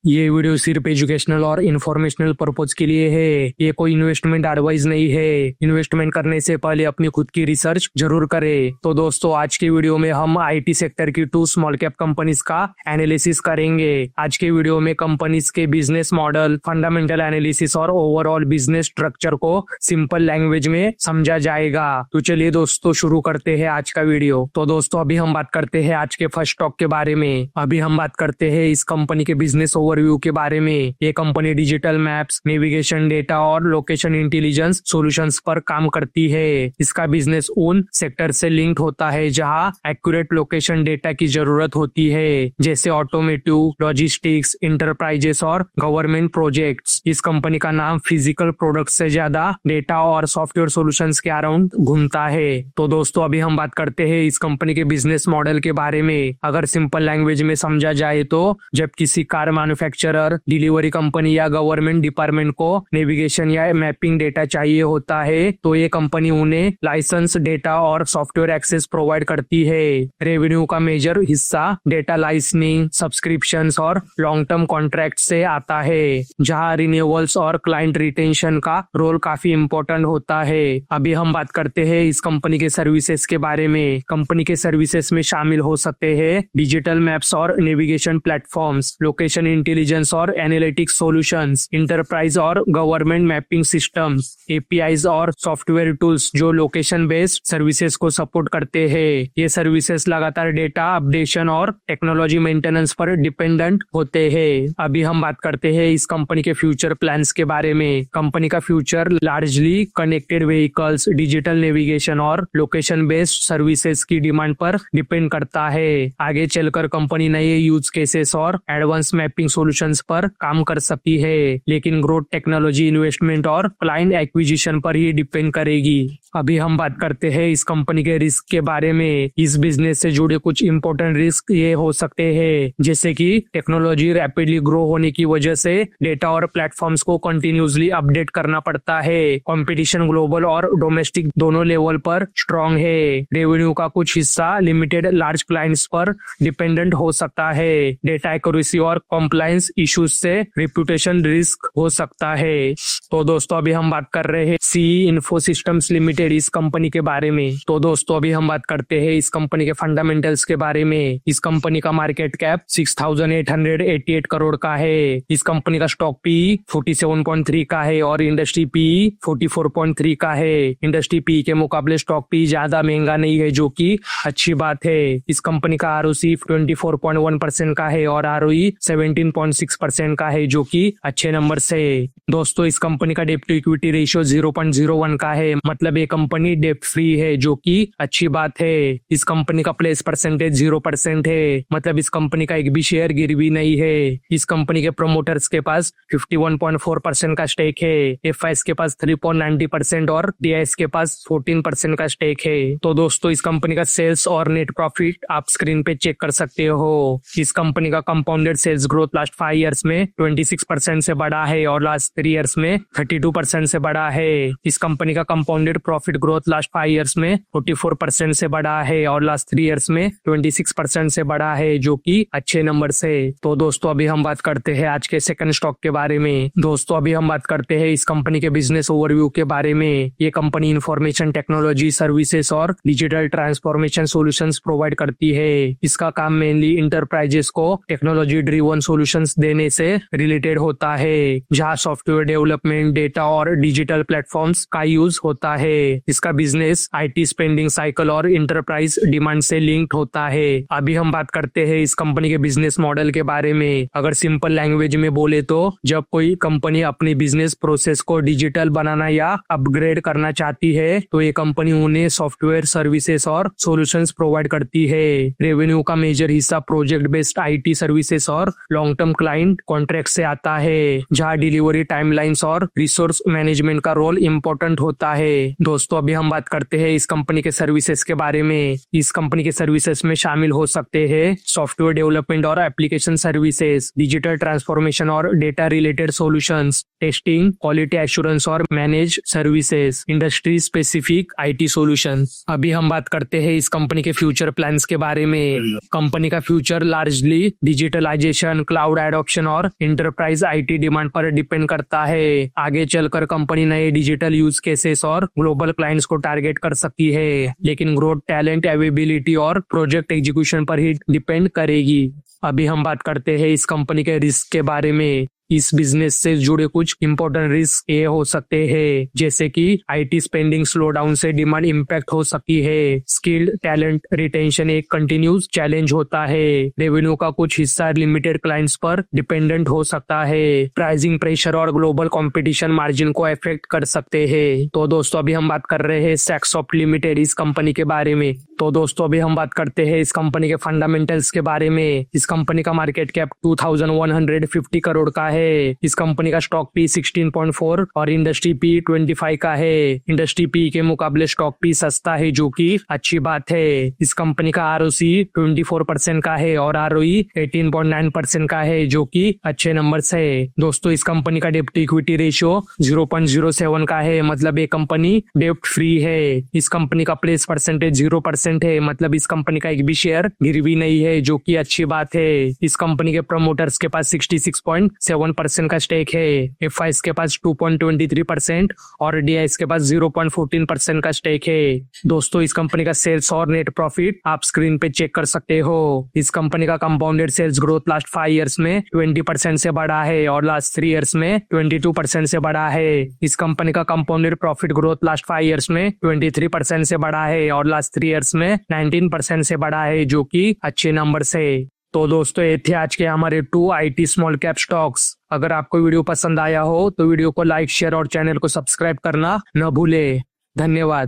ये वीडियो सिर्फ एजुकेशनल और इन्फॉर्मेशनल पर्पज के लिए है। ये कोई इन्वेस्टमेंट एडवाइस नहीं है। इन्वेस्टमेंट करने से पहले अपनी खुद की रिसर्च जरूर करें। तो दोस्तों, आज की वीडियो में हम आईटी सेक्टर की 2 स्मॉल कैप कंपनीज का एनालिसिस करेंगे। आज के वीडियो में कंपनीज के बिजनेस मॉडल, फंडामेंटल एनालिसिस और ओवरऑल बिजनेस स्ट्रक्चर को सिंपल लैंग्वेज में समझा जाएगा। तो चलिए दोस्तों, शुरू करते हैं आज का वीडियो। तो दोस्तों, अभी हम बात करते हैं आज के फर्स्ट स्टॉक के बारे में। अभी हम बात करते हैं इस कंपनी के बिजनेस ओवरव्यू के बारे में। ये company digital maps, navigation data और लोकेशन इंटेलिजेंस सॉल्यूशंस पर काम करती है। इसका बिजनेस उन सेक्टर से लिंक्ड होता है जहां एक्यूरेट लोकेशन डेटा की जरूरत होती है, जैसे ऑटोमेटिव, लॉजिस्टिक्स, इंटरप्राइजेस और गवर्नमेंट प्रोजेक्ट्स। इस कंपनी का नाम फिजिकल प्रोडक्ट से ज्यादा डेटा और सॉफ्टवेयर सॉल्यूशंस के अराउंड घूमता है। तो दोस्तों, अभी हम बात करते हैं इस कंपनी के बिजनेस मॉडल के बारे में। अगर सिंपल लैंग्वेज में समझा जाए तो जब किसी कार मैन्युफैक्चरर, डिलीवरी कंपनी या गवर्नमेंट डिपार्टमेंट को नेविगेशन या मैपिंग डेटा चाहिए होता है, तो ये कंपनी उन्हें लाइसेंस, डेटा और सॉफ्टवेयर एक्सेस प्रोवाइड करती है। रेवेन्यू का मेजर हिस्सा डेटा लाइसेंसिंग, सब्सक्रिप्शंस और लॉन्ग टर्म कॉन्ट्रैक्ट से आता है, जहां रिन्यूअल्स और क्लाइंट रिटेंशन का रोल काफी इम्पोर्टेंट होता है। अभी हम बात करते हैं इस कंपनी के सर्विसेज के बारे में। कंपनी के सर्विसेज में शामिल हो सकते हैं डिजिटल मैप्स और नेविगेशन प्लेटफॉर्म्स, लोकेशन इंटेलिजेंस और एनालिटिक्स सॉल्यूशंस, इंटरप्राइज और गवर्नमेंट मैपिंग सिस्टम्स, एपीआईज और सॉफ्टवेयर टूल्स जो लोकेशन बेस्ड सर्विसेज को सपोर्ट करते हैं। ये सर्विसेज लगातार डेटा अपडेशन और टेक्नोलॉजी मेंटेनेंस पर डिपेंडेंट होते हैं। अभी हम बात करते हैं इस कंपनी के फ्यूचर प्लान्स के बारे में। कंपनी का future largely connected vehicles, digital navigation और लोकेशन बेस्ड सर्विसेज की डिमांड पर डिपेंड करता है। आगे चलकर कंपनी नए यूज केसेस और एडवांस मैपिंग सॉल्यूशंस पर काम कर सकती है, लेकिन ग्रोथ टेक्नोलॉजी, इन्वेस्टमेंट और क्लाइंट एक्विजिशन पर ही डिपेंड करेगी। अभी हम बात करते हैं इस कंपनी के रिस्क के बारे में। इस बिजनेस से जुड़े कुछ इंपॉर्टेंट रिस्क ये हो सकते हैं, जैसे कि टेक्नोलॉजी रैपिडली ग्रो होने की वजह से डेटा और प्लेटफॉर्म्स को कंटिन्यूसली अपडेट करना पड़ता है। कंपटीशन ग्लोबल और डोमेस्टिक दोनों लेवल पर स्ट्रांग है। रेवेन्यू का कुछ हिस्सा लिमिटेड लार्ज क्लाइंट्स पर डिपेंडेंट हो सकता है। डेटा एक्यूरेसी और कंप्लायंस इश्यूज से रेपुटेशन रिस्क हो सकता है। तो दोस्तों, अभी हम बात कर रहे हैं सीई इन्फो सिस्टम्स लिमिटेड इस कंपनी के बारे में। तो दोस्तों, अभी हम बात करते हैं इस कंपनी के फंडामेंटल्स के बारे में। इस कंपनी का मार्केट कैप 6,888 करोड़ का है। इस कंपनी का स्टॉक पी 47.3 का है और इंडस्ट्री पी 44.3 का है। इंडस्ट्री पी के मुकाबले स्टॉक पी ज्यादा महंगा नहीं है, जो कि अच्छी बात है। इस कंपनी का आरओसी 24.1% का है और आरओई 17.6% का है, जो कि अच्छे नंबर से। दोस्तों, इस कंपनी का डेट टू इक्विटी रेशियो 0.01 का है, मतलब ये कंपनी डेट फ्री है, जो कि अच्छी बात है। इस कंपनी का प्लेस परसेंटेज 0% है, मतलब इस कंपनी का एक भी शेयर गिरवी नहीं है। इस कंपनी के प्रोमोटर्स के पास 51.4% का स्टेक है, एफआईएस के पास 3.90% और डीआईएस के पास 14% का स्टेक है। तो दोस्तों, इस कंपनी का सेल्स और नेट प्रॉफिट आप स्क्रीन पे चेक कर सकते हो। इस कंपनी का compounded sales growth last 5 years में 26% से बढ़ा है और लास्ट 3 इयर्स में 32% से बढ़ा है। इस कंपनी का compounded profit growth last 5 years में 44% से बढ़ा है और लास्ट 3 इयर्स में 26% से बढ़ा है, जो कि अच्छे नंबर से। तो दोस्तों, अभी हम बात करते हैं आज के सेकंड स्टॉक के बारे में। दोस्तों, अभी हम बात करते हैं इस कंपनी के बिजनेस ओवरव्यू के बारे में। ये कंपनी इंफॉर्मेशन टेक्नोलॉजी सर्विसेज और डिजिटल ट्रांसफॉर्मेशन सॉल्यूशंस प्रोवाइड करती है। इसका काम मेनली इंटरप्राइजेस को टेक्नोलॉजी ड्रिवन सॉल्यूशंस देने से रिलेटेड होता है, जहां सॉफ्टवेयर डेवलपमेंट, डेटा और डिजिटल प्लेटफॉर्म्स का यूज होता है। इसका बिजनेस आईटी स्पेंडिंग साइकिल और इंटरप्राइज डिमांड से लिंक्ड होता है। अभी हम बात करते हैं इस कंपनी के बिजनेस मॉडल के बारे में। अगर सिंपल लैंग्वेज में बोले तो जब कोई कंपनी अपनी बिजनेस प्रोसेस को डिजिटल बनाना या अपग्रेड करना चाहती है, तो ये कंपनी उन्हें सॉफ्टवेयर, सर्विसेज और सॉल्यूशंस प्रोवाइड करती है। रेवेन्यू का मेजर हिस्सा प्रोजेक्ट बेस्ड आईटी सर्विसेज और लॉन्ग टर्म क्लाइंट कॉन्ट्रैक्ट से आता है, जहां डिलीवरी टाइमलाइंस और रिसोर्स मैनेजमेंट का रोल इम्पोर्टेंट होता है। दोस्तों, अभी हम बात करते हैं इस कंपनी के सर्विसेज के बारे में। इस कंपनी के सर्विसेज में शामिल हो सकते हैं सॉफ्टवेयर डेवलपमेंट और एप्लीकेशन सर्विसेज, डिजिटल ट्रांसफॉर्मेशन और data related solutions, testing, quality assurance और manage services, industry specific IT solutions. अभी हम बात करते हैं इस कंपनी के फ्यूचर प्लान्स के बारे में। कंपनी का future largely digitalisation, cloud cloud adoption और इंटरप्राइज आईटी डिमांड पर डिपेंड करता है। आगे चलकर कंपनी नए डिजिटल यूज केसेस और ग्लोबल क्लाइंट्स को टारगेट कर सकती है, लेकिन ग्रोथ, टैलेंट, अवेलेबिलिटी और प्रोजेक्ट एग्जीक्यूशन पर ही डिपेंड करेगी। अभी हम बात करते हैं इस कंपनी के रिस्क के बारे में। इस बिजनेस से जुड़े कुछ इंपॉर्टेंट रिस्क ये हो सकते हैं, जैसे कि आईटी स्पेंडिंग स्लो डाउन से डिमांड इम्पैक्ट हो सकती है। स्किल्ड टैलेंट रिटेंशन एक कंटिन्यूस चैलेंज होता है। रेवेन्यू का कुछ हिस्सा लिमिटेड क्लाइंट्स पर डिपेंडेंट हो सकता है। प्राइसिंग प्रेशर और ग्लोबल कंपटीशन मार्जिन को अफेक्ट कर सकते हैं। तो दोस्तों अभी हम बात कर रहे हैं सैक्सॉफ्ट लिमिटेड इस कंपनी के बारे में। तो दोस्तों अभी हम बात करते हैं इस कंपनी के फंडामेंटल्स के बारे में। इस कंपनी का मार्केट कैप 2150 करोड़ का है। इस कंपनी का स्टॉक पी 16.4 और इंडस्ट्री पी 25 का है। इंडस्ट्री पी के मुकाबले स्टॉक पी सस्ता है, जो कि अच्छी बात है। इस कंपनी का आरओसी 24% का है और आरओई 18.9% का है, जो कि अच्छे नंबर्स है। दोस्तों इस कंपनी का डेब्ट इक्विटी रेशियो 0.07 का है, मतलब ये कंपनी डेब्ट फ्री है। इस कंपनी का प्लेस परसेंटेज 0% है, मतलब इस कंपनी का एक भी शेयर गिरवी नहीं है, जो कि अच्छी बात है। इस कंपनी के प्रमोटर्स के पास 66.7% का स्टेक है। एफआईएस के पास 2.23% और डीआईएस के पास 0.14% का स्टेक है। दोस्तों इस कंपनी का सेल्स और नेट प्रॉफिट आप स्क्रीन पे चेक कर सकते हो। इस कंपनी का compounded sales growth last 5 years में 20% से बढ़ा है और लास्ट 3 इयर्स में 22% से बढ़ा है। इस कंपनी का compounded profit growth last 5 years में 23% से बढ़ा है और लास्ट 3 इयर्स में 19% से बढ़ा है, जो कि अच्छे नंबर्स है। तो दोस्तों ये थे आज के हमारे 2 आईटी स्मॉल कैप स्टॉक्स। अगर आपको वीडियो पसंद आया हो तो वीडियो को लाइक, शेयर और चैनल को सब्सक्राइब करना न भूले। धन्यवाद।